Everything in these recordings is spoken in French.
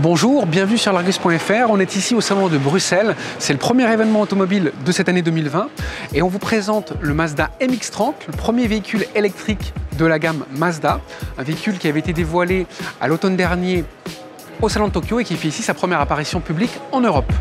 Bonjour, bienvenue sur l'Argus.fr. On est ici au salon de Bruxelles. C'est le premier événement automobile de cette année 2020 et on vous présente le Mazda MX-30, le premier véhicule électrique de la gamme Mazda, un véhicule qui avait été dévoilé à l'automne dernier au salon de Tokyo et qui fait ici sa première apparition publique en Europe.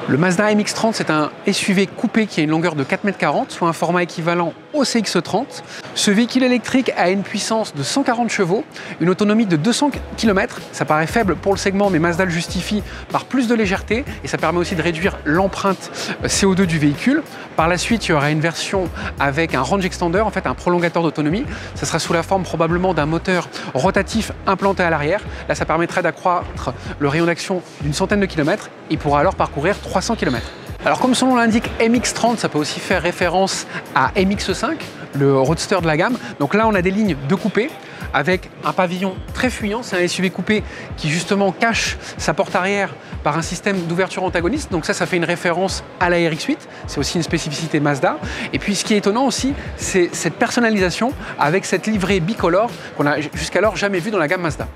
Le Mazda MX-30, c'est un SUV coupé qui a une longueur de 4,40 m, soit un format équivalent au CX-30. Ce véhicule électrique a une puissance de 140 chevaux, une autonomie de 200 km. Ça paraît faible pour le segment, mais Mazda le justifie par plus de légèreté et ça permet aussi de réduire l'empreinte CO2 du véhicule. Par la suite, il y aura une version avec un range extender, en fait un prolongateur d'autonomie. Ça sera sous la forme probablement d'un moteur rotatif implanté à l'arrière. Là, ça permettrait d'accroître le rayon d'action d'une centaine de kilomètres. Il pourra alors parcourir 300 km. Alors comme son nom l'indique, MX-30, ça peut aussi faire référence à MX-5, le roadster de la gamme. Donc là, on a des lignes de coupé avec un pavillon très fuyant. C'est un SUV coupé qui justement cache sa porte arrière par un système d'ouverture antagoniste. Donc ça fait une référence à la RX-8. C'est aussi une spécificité Mazda. Et puis ce qui est étonnant aussi, c'est cette personnalisation avec cette livrée bicolore qu'on n'a jusqu'alors jamais vue dans la gamme Mazda.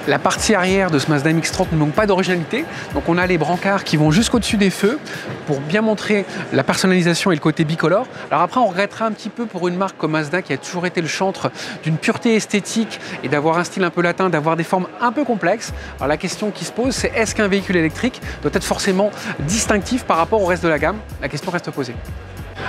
La partie arrière de ce Mazda MX-30 ne manque pas d'originalité. Donc on a les brancards qui vont jusqu'au-dessus des feux pour bien montrer la personnalisation et le côté bicolore. Alors après, on regrettera un petit peu pour une marque comme Mazda qui a toujours été le chantre d'une pureté esthétique et d'avoir un style un peu latin, d'avoir des formes un peu complexes. Alors la question qui se pose, c'est est-ce qu'un véhicule électrique doit être forcément distinctif par rapport au reste de la gamme? La question reste posée.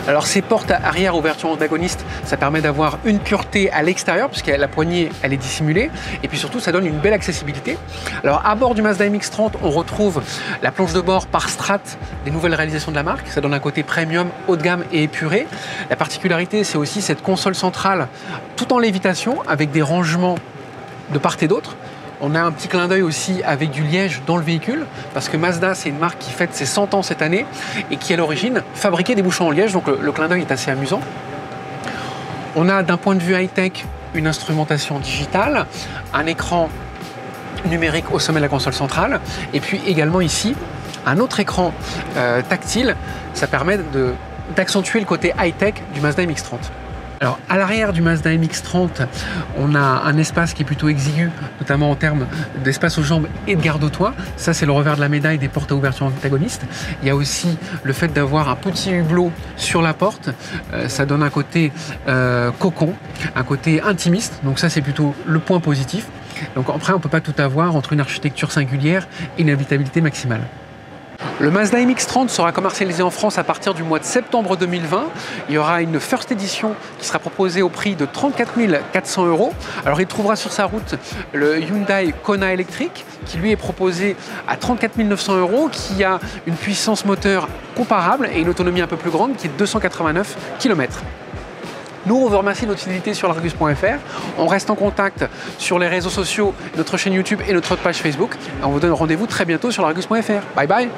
Alors ces portes arrière ouverture antagoniste, ça permet d'avoir une pureté à l'extérieur puisque la poignée elle est dissimulée et puis surtout ça donne une belle accessibilité. Alors à bord du Mazda MX-30, on retrouve la planche de bord par Strat des nouvelles réalisations de la marque. Ça donne un côté premium, haut de gamme et épuré. La particularité, c'est aussi cette console centrale tout en lévitation avec des rangements de part et d'autre. On a un petit clin d'œil aussi avec du liège dans le véhicule parce que Mazda, c'est une marque qui fête ses 100 ans cette année et qui à l'origine fabriquait des bouchons en liège, donc le clin d'œil est assez amusant. On a d'un point de vue high-tech une instrumentation digitale, un écran numérique au sommet de la console centrale et puis également ici un autre écran tactile. Ça permet d'accentuer le côté high-tech du Mazda MX-30. Alors à l'arrière du Mazda MX-30, on a un espace qui est plutôt exigu, notamment en termes d'espace aux jambes et de garde-au-toit. Ça, c'est le revers de la médaille des portes à ouverture antagoniste. Il y a aussi le fait d'avoir un petit hublot sur la porte. Ça donne un côté cocon, un côté intimiste. Donc ça, c'est plutôt le point positif. Donc après, on ne peut pas tout avoir entre une architecture singulière et une habitabilité maximale. Le Mazda MX-30 sera commercialisé en France à partir du mois de septembre 2020. Il y aura une First Edition qui sera proposée au prix de 34 400 €. Alors il trouvera sur sa route le Hyundai Kona électrique qui lui est proposé à 34 900 €, qui a une puissance moteur comparable et une autonomie un peu plus grande qui est de 289 km. Nous, on vous remercie de votre fidélité sur l'Argus.fr. On reste en contact sur les réseaux sociaux, notre chaîne YouTube et notre page Facebook. On vous donne rendez-vous très bientôt sur l'Argus.fr. Bye bye.